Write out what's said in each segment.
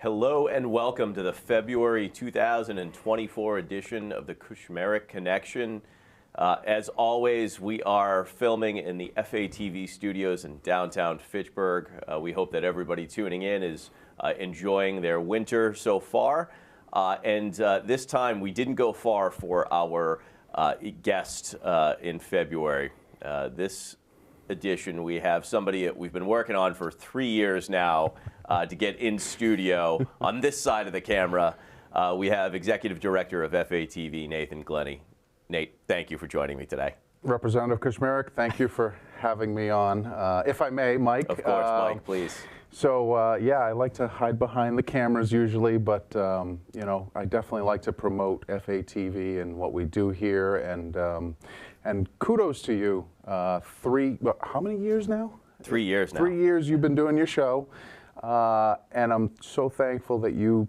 Hello and welcome to the February 2024 edition of the Kushmerek Connection. As always, we are filming in the FATV studios in downtown Fitchburg. We hope that everybody tuning in is enjoying their winter so far. This time we didn't go far for our guest in February. This edition we have somebody that we've been working on for 3 years now to get in studio on this side of the camera. We have Executive Director of FATV, Nathan Glenny. Nate, thank you for joining me today. Representative Kushmerek, thank you for having me on. If I may, Mike. Of course, Mike, please. So, yeah, I like to hide behind the cameras usually, but, you know, I definitely like to promote FATV and what we do here. And kudos to you. How many years now? 3 years now. 3 years you've been doing your show. And I'm so thankful that you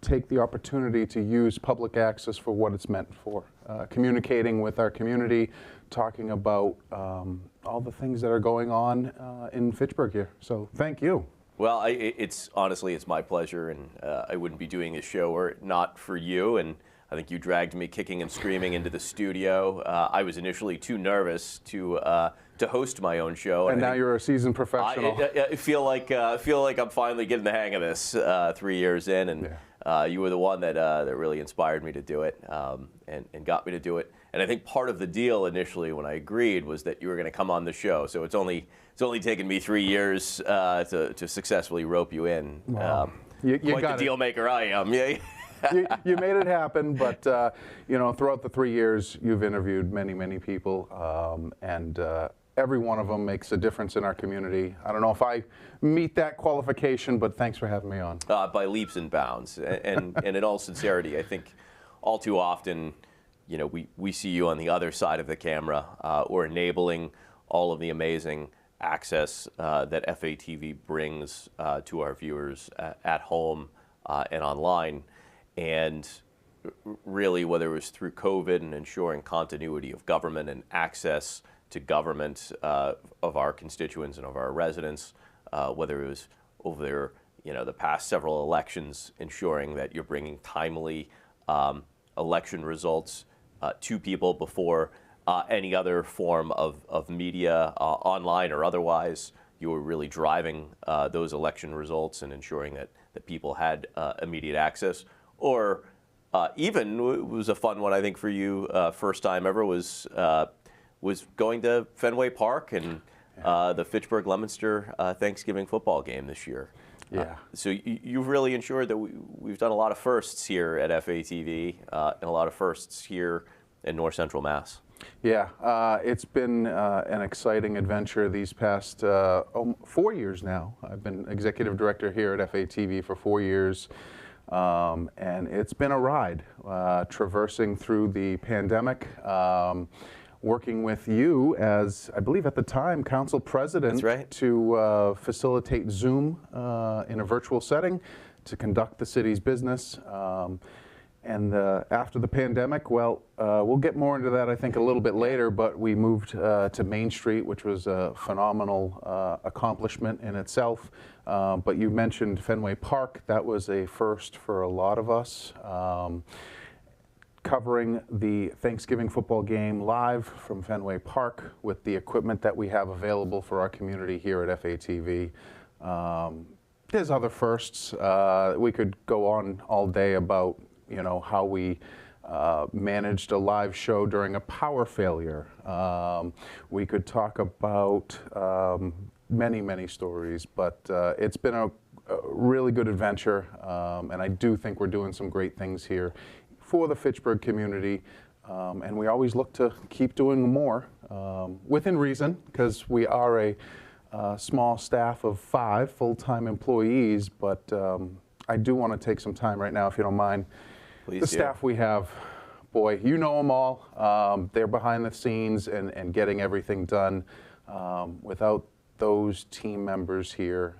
take the opportunity to use public access for what it's meant for. Communicating with our community, talking about all the things that are going on in Fitchburg here. So thank you. Well, honestly, it's my pleasure, and I wouldn't be doing this show were it not for you. And I think you dragged me kicking and screaming into the studio. I was initially too nervous to host my own show. And now you're a seasoned professional. I feel like I'm finally getting the hang of this 3 years in, and you were the one that really inspired me to do it and got me to do it. And I think part of the deal initially when I agreed was that you were going to come on the show. So it's only taken me 3 years to successfully rope you in. Wow. Quite the deal maker I am. Yeah. You made it happen, but you know, throughout the 3 years, you've interviewed many people, and every one of them makes a difference in our community. I don't know if I meet that qualification, but thanks for having me on. By leaps and bounds, and in all sincerity, I think all too often, you know, we see you on the other side of the camera, or enabling all of the amazing access that FATV brings to our viewers at home and online. And really, whether it was through COVID and ensuring continuity of government and access to government of our constituents and of our residents, whether it was over the past several elections, ensuring that you're bringing timely election results to people before any other form of media, online or otherwise. You were really driving those election results and ensuring that people had immediate access. Or even, it was a fun one, I think, for you, first time ever, was going to Fenway Park and the Fitchburg-Leominster Thanksgiving football game this year. Yeah. So you've really ensured that we've done a lot of firsts here at FATV and a lot of firsts here in North Central Mass. Yeah, it's been an exciting adventure these past 4 years now. I've been executive director here at FATV for 4 years. And it's been a ride, traversing through the pandemic, working with you as, I believe at the time, council president. That's right. To facilitate Zoom in a virtual setting, to conduct the city's business. And after the pandemic, well, we'll get more into that, I think, a little bit later, but we moved to Main Street, which was a phenomenal accomplishment in itself. But you mentioned Fenway Park. That was a first for a lot of us. Covering the Thanksgiving football game live from Fenway Park with the equipment that we have available for our community here at FATV. There's other firsts. We could go on all day about, you know, how we managed a live show during a power failure. We could talk about many stories, but it's been a really good adventure, and I do think we're doing some great things here for the Fitchburg community, and we always look to keep doing more within reason, because we are a small staff of 5 full-time employees, but I do want to take some time right now, if you don't mind. Please the do. Staff we have, boy, you know them all. They're behind the scenes and getting everything done. Without those team members here,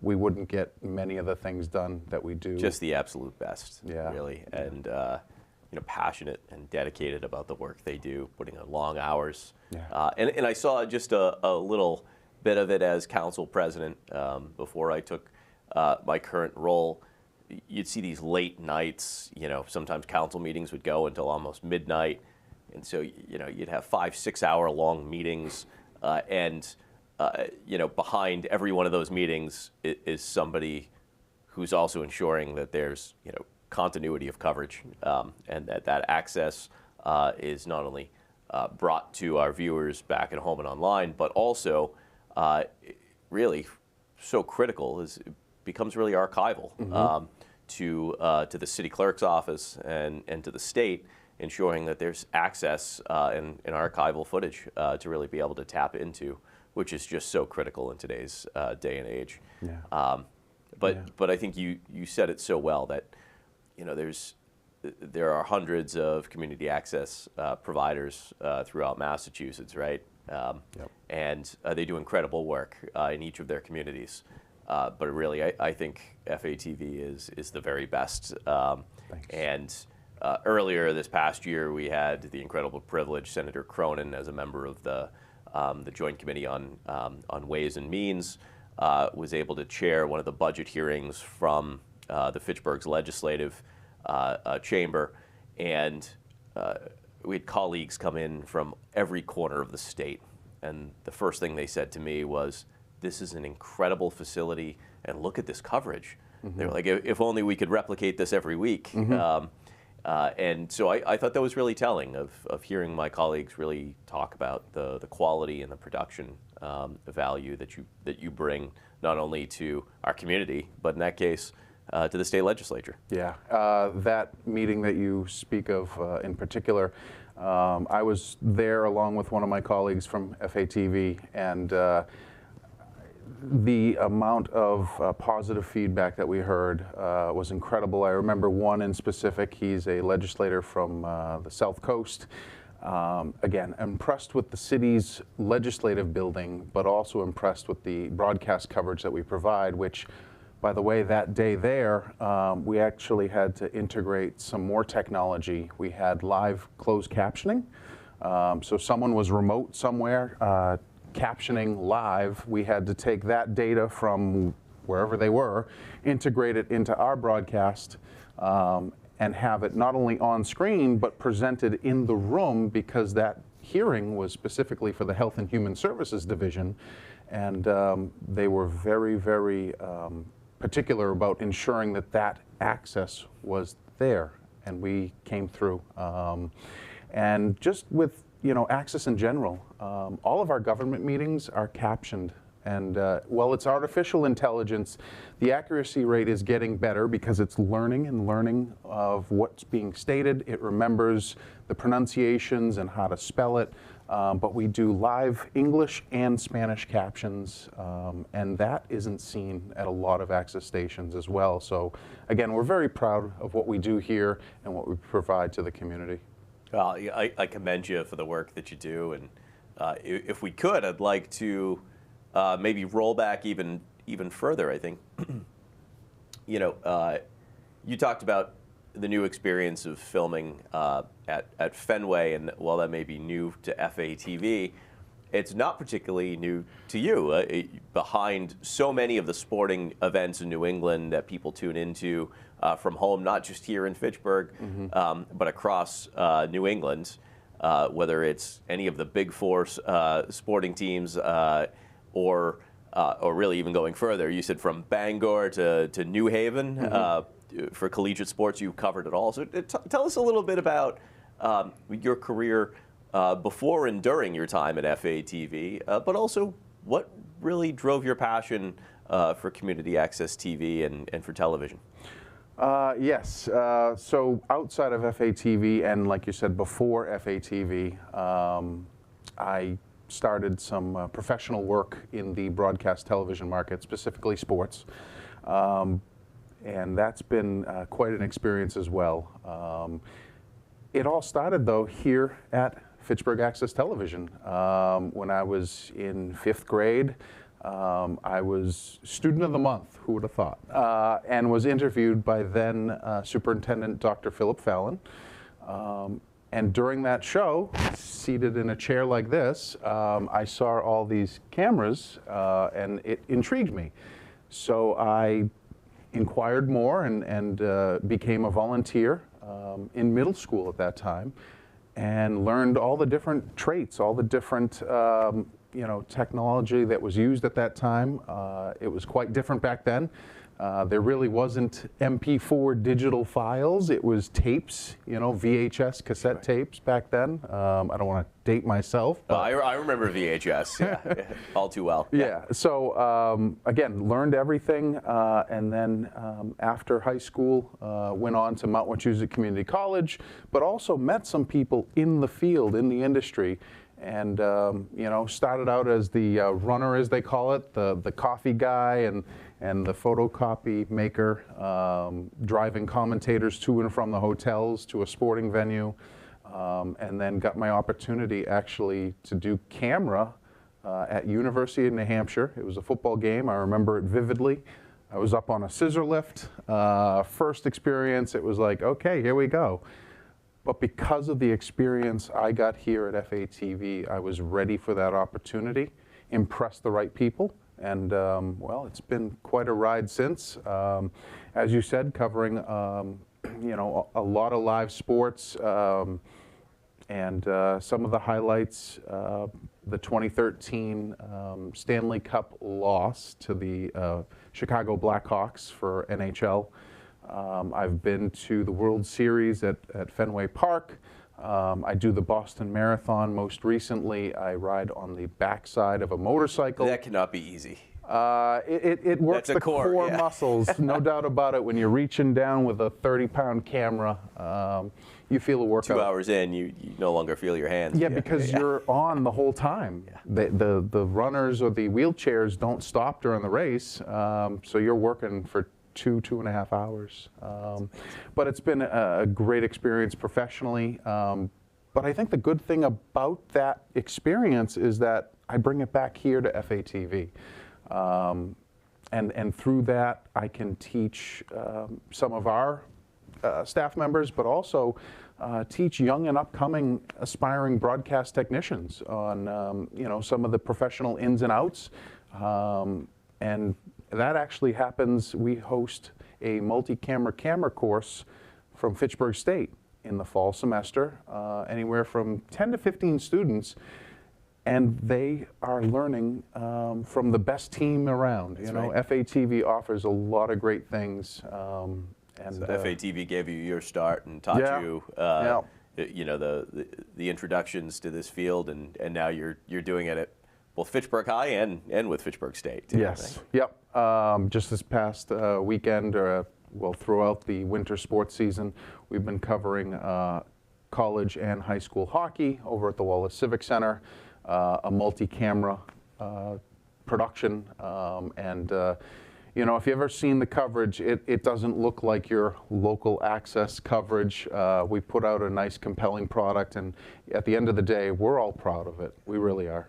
we wouldn't get many of the things done that we do. Just the absolute best, yeah. Really, and you know, passionate and dedicated about the work they do, putting in long hours. Yeah. And I saw just a little bit of it as council president before I took my current role, you'd see these late nights. Sometimes council meetings would go until almost midnight, and so you'd have 5-6 hour long meetings, and behind every one of those meetings is somebody who's also ensuring that there's continuity of coverage, and that access is not only brought to our viewers back at home and online, but also really so critical it becomes really archival to the city clerk's office and to the state, ensuring that there's access and archival footage to really be able to tap into, which is just so critical in today's day and age. Yeah. But I think you said it so well that there are hundreds of community access providers throughout Massachusetts, right? Yep. And they do incredible work in each of their communities. But really, I think FATV is the very best. Thanks. And earlier this past year, we had the incredible privilege, Senator Cronin, as a member of the Joint Committee on Ways and Means, was able to chair one of the budget hearings from the Fitchburg's legislative chamber, and we had colleagues come in from every corner of the state, and the first thing they said to me was, "This is an incredible facility, and look at this coverage." They were like, "If only we could replicate this every week." And so I thought that was really telling of hearing my colleagues really talk about the quality and the production value that you bring not only to our community, but in that case, to the state legislature. Yeah, that meeting that you speak of in particular, I was there along with one of my colleagues from FATV, and the amount of positive feedback that we heard was incredible. I remember one in specific. He's a legislator from the South Coast. Again, impressed with the city's legislative building, but also impressed with the broadcast coverage that we provide, which, by the way, that day there, we actually had to integrate some more technology. We had live closed captioning. So someone was remote somewhere captioning live. We had to take that data from wherever they were, integrate it into our broadcast, and have it not only on screen, but presented in the room, because that hearing was specifically for the Health and Human Services Division. And they were very, very particular about ensuring that that access was there, and we came through. And just with access in general, all of our government meetings are captioned, and while it's artificial intelligence, the accuracy rate is getting better because it's learning of what's being stated. It remembers the pronunciations and how to spell it. But we do live English and Spanish captions, and that isn't seen at a lot of access stations as well. So again, we're very proud of what we do here and what we provide to the community. Well, I commend you for the work that you do, and if we could, I'd like to maybe roll back even further. I think you talked about the new experience of filming at Fenway, and while that may be new to FATV, it's not particularly new to you. Behind so many of the sporting events in New England that people tune into from home, not just here in Fitchburg, but across New England, whether it's any of the Big Four sporting teams or really even going further. You said from Bangor to New Haven. For collegiate sports, you covered it all. So tell us a little bit about your career before and during your time at FATV, but also what really drove your passion for community access TV and for television. Yes. So outside of FATV, and like you said, before FATV, I started some professional work in the broadcast television market, specifically sports. And that's been quite an experience as well. It all started, though, here at Fitchburg Access Television. When I was in 5th grade, I was Student of the Month, who would have thought, and was interviewed by then Superintendent Dr. Philip Fallon. And during that show, seated in a chair like this, I saw all these cameras, and it intrigued me. So I inquired more and became a volunteer in middle school at that time, and learned all the different traits, all the different technology that was used at that time. It was quite different back then. There really wasn't MP4 digital files. It was tapes, VHS cassette tapes back then. I don't want to date myself. But I remember VHS, yeah, all too well. Yeah, so again, learned everything, and then after high school, went on to Mount Wachusett Community College, but also met some people in the field, in the industry, and started out as the runner, as they call it, the coffee guy, and the photocopy maker, driving commentators to and from the hotels to a sporting venue, and then got my opportunity actually to do camera at University of New Hampshire. It was a football game. I remember it vividly. I was up on a scissor lift. First experience, it was like, okay, here we go. But because of the experience I got here at FATV, I was ready for that opportunity, impressed the right people, and well, it's been quite a ride since. As you said, covering a lot of live sports, and some of the highlights, the 2013 Stanley Cup loss to the Chicago Blackhawks for NHL. I've been to the World Series at Fenway Park. I do the Boston Marathon. Most recently, I ride on the backside of a motorcycle. That cannot be easy. It works the core muscles, no doubt about it. When you're reaching down with a 30-pound camera, you feel a workout. 2 hours in, you no longer feel your hands. Yeah, because you're on the whole time. Yeah. The runners or the wheelchairs don't stop during the race, so you're working for 2.5 hours. But it's been a great experience professionally. But I think the good thing about that experience is that I bring it back here to FATV. And through that, I can teach some of our staff members, but also teach young and upcoming aspiring broadcast technicians on some of the professional ins and outs. And that actually happens. We host a multi-camera camera course from Fitchburg State in the fall semester, anywhere from 10 to 15 students. And they are learning from the best team around. That's right. FATV offers a lot of great things. And so FATV gave you your start and taught you, the introductions to this field, and now you're doing it at both Fitchburg High and with Fitchburg State. Too, yes. Yep. Just this past weekend, throughout the winter sports season, we've been covering college and high school hockey over at the Wallace Civic Center. A multi-camera production, and if you've ever seen the coverage, it doesn't look like your local access coverage. We put out a nice, compelling product, and at the end of the day, we're all proud of it. We really are.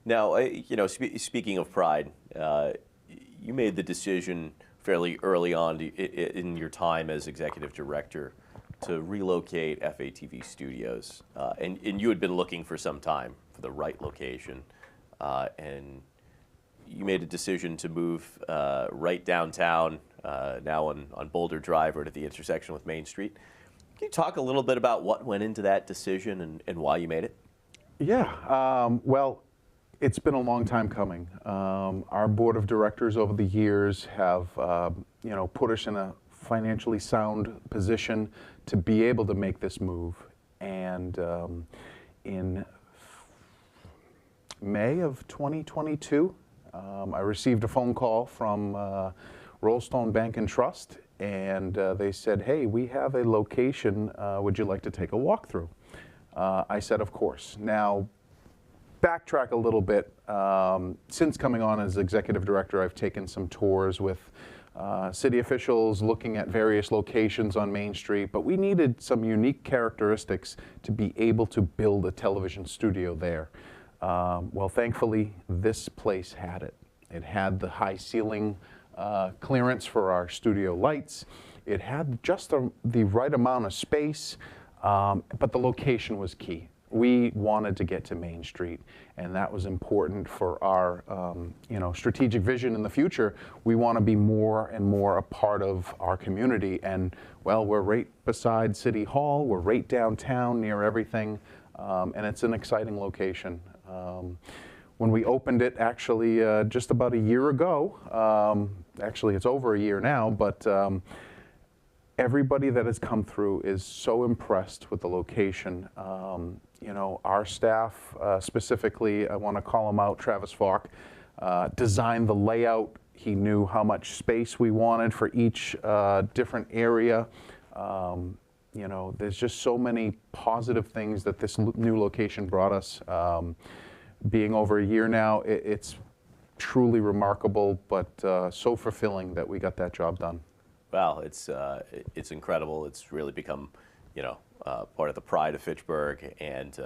Now, speaking of pride, you made the decision fairly early on in your time as executive director to relocate FATV studios, and you had been looking for some time for the right location, and you made a decision to move right downtown, now on Boulder Drive, right at the intersection with Main Street. Can you talk a little bit about what went into that decision and why you made it? Yeah, well, it's been a long time coming. Our board of directors over the years have, put us in a financially sound position to be able to make this move. And in May of 2022, I received a phone call from Rollstone Bank and Trust, and they said, hey, we have a location, would you like to take a walkthrough? I said, of course. Now, backtrack a little bit. Since coming on as executive director, I've taken some tours with city officials looking at various locations on Main Street, but we needed some unique characteristics to be able to build a television studio there. Well, thankfully, this place had it. It had the high ceiling clearance for our studio lights. It had just the right amount of space, but the location was key. We wanted to get to Main Street, and that was important for our strategic vision in the future. We want to be more and more a part of our community, and well, we're right beside City Hall, we're right downtown near everything, and it's an exciting location. When we opened it, actually just about a year ago, actually it's over a year now, but everybody that has come through is so impressed with the location. Our staff, specifically, I want to call him out, Travis Falk, designed the layout. He knew how much space we wanted for each different area. There's just so many positive things that this new location brought us. Being over a year now, it's truly remarkable, but so fulfilling that we got that job done. Well, it's incredible. It's really become, part of the pride of Fitchburg, and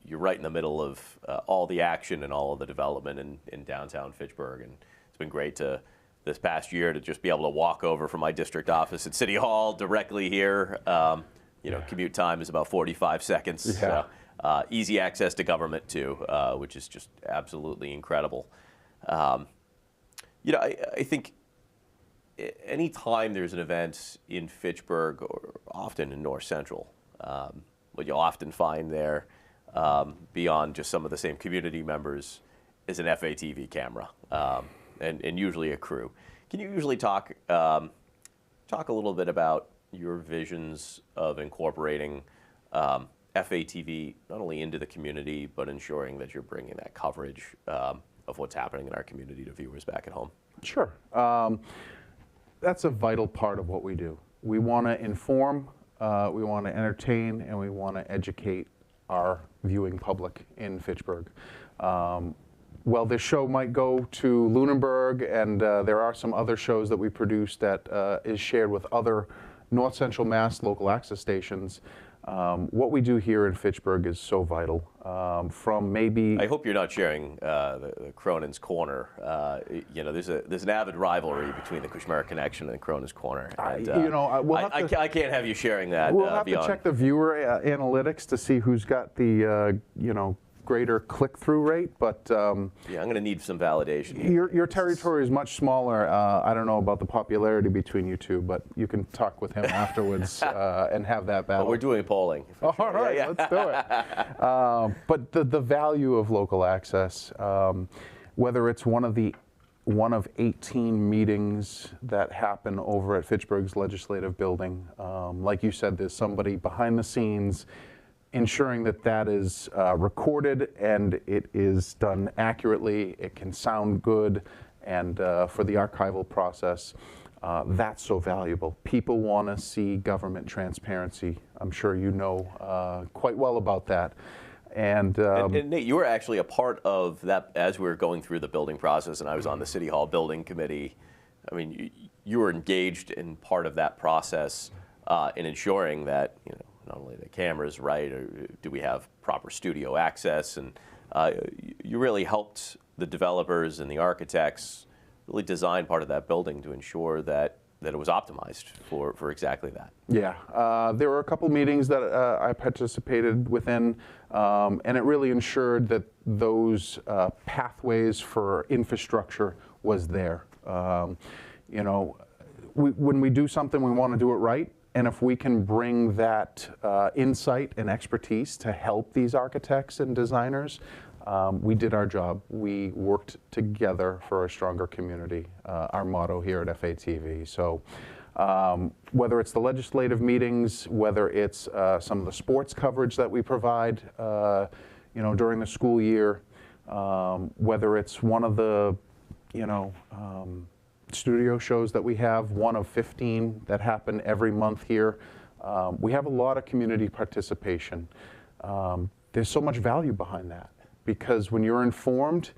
you're right in the middle of all the action and all of the development in downtown Fitchburg, and it's been great this past year to just be able to walk over from my district office at City Hall directly here. Commute time is about 45 seconds. Yeah. So, easy access to government too, which is just absolutely incredible. I think anytime there's an event in Fitchburg, or often in North Central, what you'll often find there, beyond just some of the same community members, is an FATV camera, and usually a crew. Can you usually talk a little bit about your visions of incorporating FATV not only into the community, but ensuring that you're bringing that coverage of what's happening in our community to viewers back at home? Sure. That's a vital part of what we do. We want to inform, we want to entertain, and we want to educate our viewing public in Fitchburg. Well, this show might go to Lunenburg, and there are some other shows that we produce that is shared with other North Central Mass local access stations. What we do here in Fitchburg is so vital. From maybe, I hope you're not sharing the Cronin's Corner. There's an avid rivalry between the Kushmerek Connection and Cronin's Corner. And, I can't have you sharing that. We'll have beyond. to check the viewer analytics to see who's got the greater click-through rate, but yeah, I'm going to need some validation. Your territory is much smaller. I don't know about the popularity between you two, but you can talk with him afterwards and have that battle. Well, we're doing polling. All right, yeah. Let's do it. But the value of local access, whether it's one of 18 meetings that happen over at Fitchburg's legislative building, like you said, there's somebody behind the scenes ensuring that is recorded and it is done accurately, it can sound good, and for the archival process, that's so valuable. People want to see government transparency. I'm sure you know quite well about that. And Nate, you were actually a part of that as we were going through the building process, and I was on the City Hall building committee. I mean, you were engaged in part of that process in ensuring that, not only the cameras right, or do we have proper studio access, and you really helped the developers and the architects really design part of that building to ensure that it was optimized for exactly that. Yeah, there were a couple meetings that I participated within, and it really ensured that those pathways for infrastructure was there. When we do something, we want to do it right. And if we can bring that insight and expertise to help these architects and designers, we did our job. We worked together for a stronger community, our motto here at FATV. So whether it's the legislative meetings, whether it's some of the sports coverage that we provide during the school year, whether it's one of the studio shows that we have, one of 15 that happen every month here. We have a lot of community participation. There's so much value behind that, because when you're informed,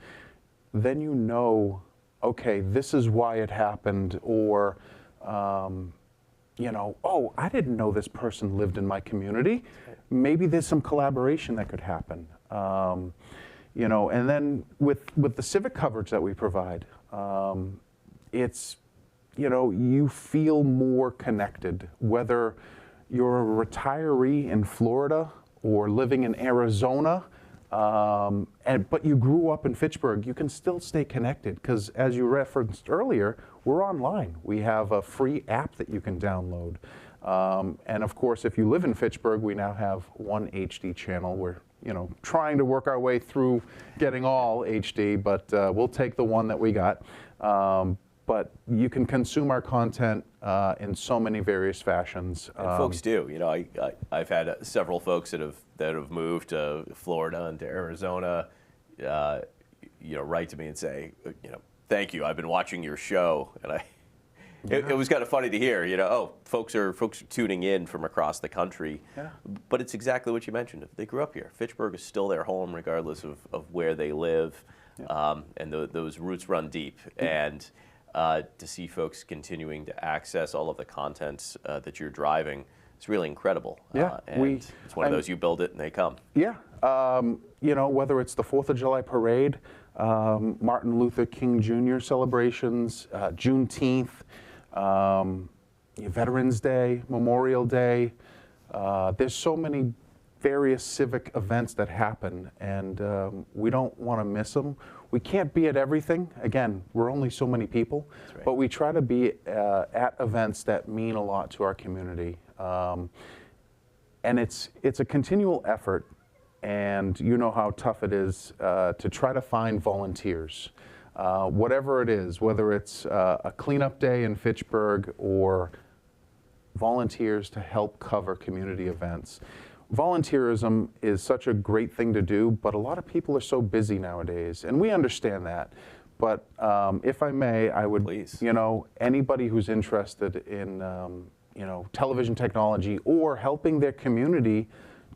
then you know, okay, this is why it happened, or, oh, I didn't know this person lived in my community. Maybe there's some collaboration that could happen. And then with the civic coverage that we provide, it's, you feel more connected, whether you're a retiree in Florida or living in Arizona, but you grew up in Fitchburg, you can still stay connected because, as you referenced earlier, we're online. We have a free app that you can download. And of course, if you live in Fitchburg, we now have one HD channel. We're trying to work our way through getting all HD, but we'll take the one that we got. But you can consume our content in so many various fashions. And folks do. I've had several folks that have moved to Florida and to Arizona, write to me and say, thank you. I've been watching your show, and it was kind of funny to hear. Folks are tuning in from across the country. Yeah. But it's exactly what you mentioned. They grew up here. Fitchburg is still their home, regardless of where they live, and those roots run deep. And to see folks continuing to access all of the content that you're driving, it's really incredible. Yeah, and it's one of those, you build it and they come. Yeah, whether it's the 4th of July parade, Martin Luther King Jr. celebrations, Juneteenth, Veterans Day, Memorial Day. There's so many various civic events that happen, and we don't want to miss them. We can't be at everything. Again, we're only so many people, right. But we try to be at events that mean a lot to our community. And it's a continual effort, and you know how tough it is to try to find volunteers. Whatever it is, whether it's a cleanup day in Fitchburg or volunteers to help cover community events. Volunteerism is such a great thing to do, but a lot of people are so busy nowadays, and we understand that. But if I may, I would, please, anybody who's interested in, television technology or helping their community,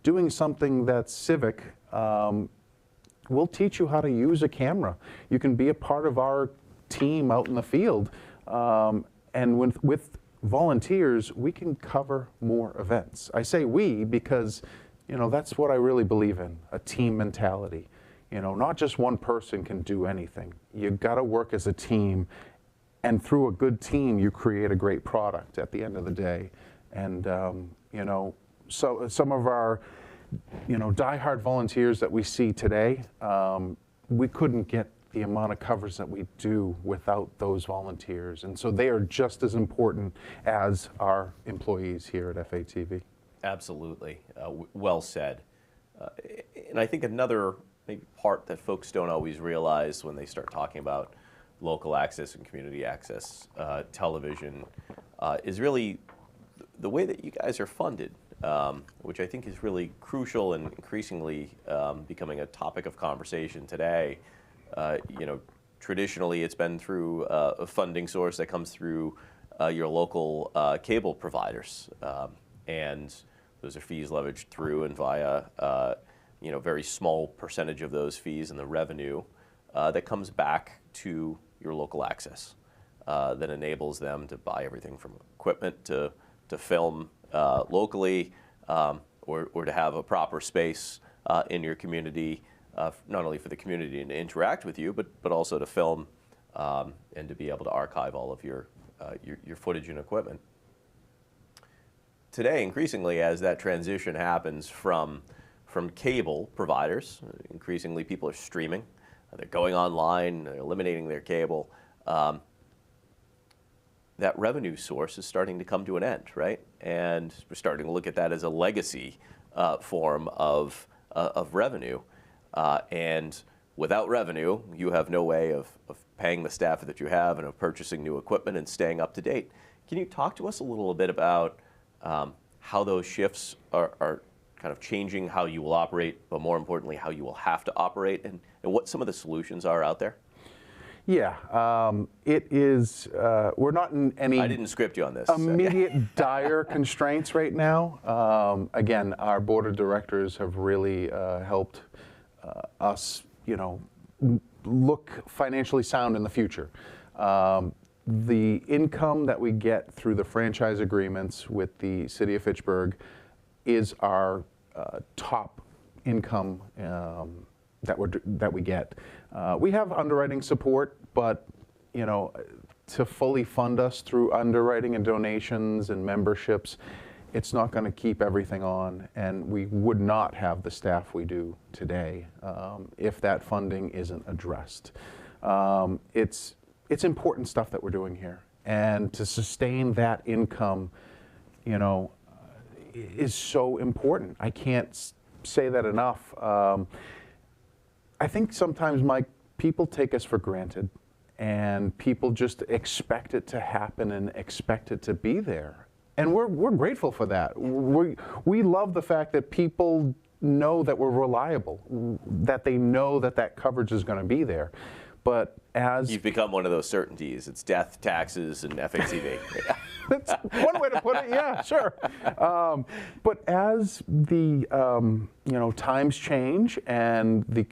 doing something that's civic, we'll teach you how to use a camera. You can be a part of our team out in the field, and with volunteers, we can cover more events. I say we because, that's what I really believe in, a team mentality. Not just one person can do anything. You've got to work as a team, and through a good team, you create a great product at the end of the day. And, so some of our, diehard volunteers that we see today, we couldn't get the amount of coverage that we do without those volunteers. And so they are just as important as our employees here at FATV. Absolutely. Well said. And I think another maybe part that folks don't always realize when they start talking about local access and community access television is really the way that you guys are funded, which I think is really crucial and increasingly becoming a topic of conversation today. Traditionally it's been through a funding source that comes through your local cable providers, and those are fees leveraged through and via very small percentage of those fees and the revenue that comes back to your local access that enables them to buy everything from equipment to film locally, or to have a proper space in your community, not only for the community to interact with you, but also to film and to be able to archive all of your footage and equipment. Today, increasingly, as that transition happens from cable providers, increasingly people are streaming, they're going online, they're eliminating their cable. That revenue source is starting to come to an end, right? And we're starting to look at that as a legacy form of revenue. And without revenue, you have no way of paying the staff that you have and of purchasing new equipment and staying up to date. Can you talk to us a little bit about how those shifts are kind of changing how you will operate, but more importantly, how you will have to operate, and what some of the solutions are out there? Yeah, it is, we're not in any I didn't script you on this. Immediate dire constraints right now. Again, our board of directors have really helped us, look financially sound in the future. The income that we get through the franchise agreements with the city of Fitchburg is our top income that we get. We have underwriting support, but to fully fund us through underwriting and donations and memberships, it's not going to keep everything on, and we would not have the staff we do today if that funding isn't addressed. It's important stuff that we're doing here, and to sustain that income, you know, is so important. I can't say that enough. I think sometimes, Mike, people take us for granted, and people just expect it to happen and expect it to be there. And we're grateful for that. We love the fact that people know that we're reliable, that they know that that coverage is going to be there. But as you've become one of those certainties, it's death, taxes, and FATV. That's one way to put it. Yeah, sure. But as the times change and the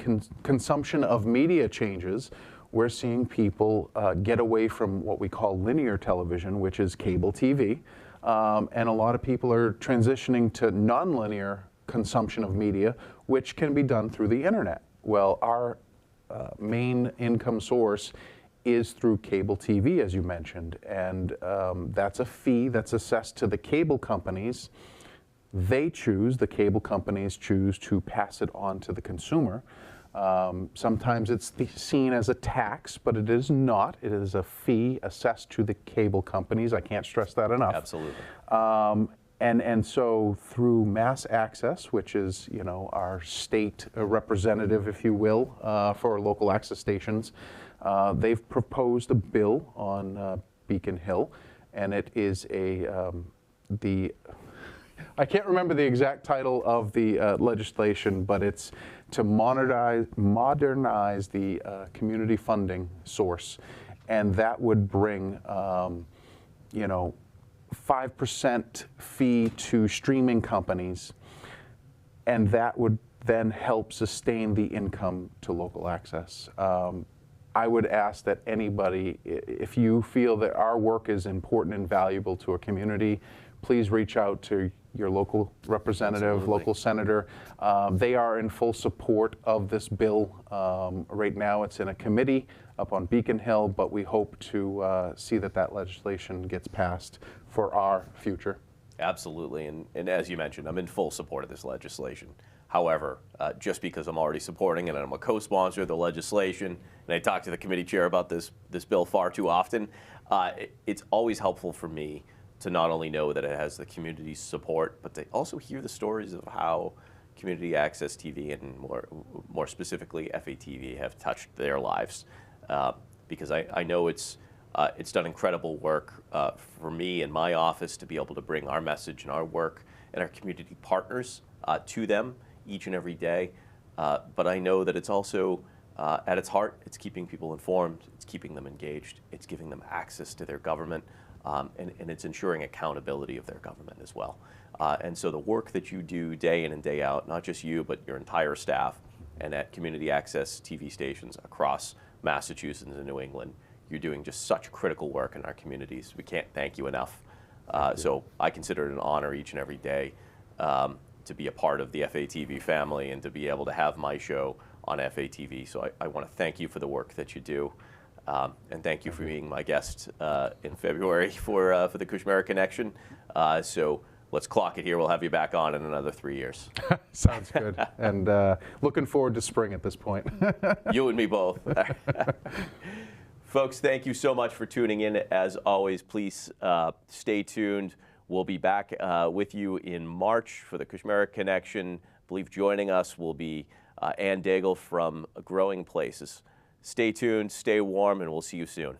consumption of media changes, we're seeing people get away from what we call linear television, which is cable TV, and a lot of people are transitioning to nonlinear consumption of media, which can be done through the internet. Well, our main income source is through cable TV, as you mentioned, and that's a fee that's assessed to the cable companies. The cable companies choose to pass it on to the consumer. Sometimes it's seen as a tax, but it is not. It is a fee assessed to the cable companies. I can't stress that enough. Absolutely. And so through Mass Access, which is our state representative, if you will, for local access stations, they've proposed a bill on Beacon Hill, and it is I can't remember the exact title of the legislation, but it's to modernize the community funding source, and that would bring 5% fee to streaming companies, and that would then help sustain the income to local access. I would ask that anybody, if you feel that our work is important and valuable to a community, please reach out to your local representative, Absolutely. Local senator. They are in full support of this bill. Right now it's in a committee up on Beacon Hill, but we hope to see that legislation gets passed for our future. Absolutely, and as you mentioned, I'm in full support of this legislation. However, just because I'm already supporting it and I'm a co-sponsor of the legislation, and I talk to the committee chair about this bill far too often, it's always helpful for me to not only know that it has the community's support, but to also hear the stories of how community access TV and more specifically FATV have touched their lives. Because I know it's done incredible work for me and my office to be able to bring our message and our work and our community partners to them each and every day. But I know that it's also, at its heart, it's keeping people informed, it's keeping them engaged, it's giving them access to their government, and it's ensuring accountability of their government as well. And so the work that you do day in and day out, not just you, but your entire staff, and at community access TV stations across Massachusetts and New England, you're doing just such critical work in our communities. We can't thank you enough. So I consider it an honor each and every day to be a part of the FATV family and to be able to have my show on FATV. So I want to thank you for the work that you do. And thank you for being my guest in February for the Kushmerek Connection. So let's clock it here. We'll have you back on in another 3 years. Sounds good. And looking forward to spring at this point. You and me both. Folks, thank you so much for tuning in. As always, please stay tuned. We'll be back with you in March for the Kushmerek Connection. I believe joining us will be Ann Daigle from Growing Places. Stay tuned, stay warm, and we'll see you soon.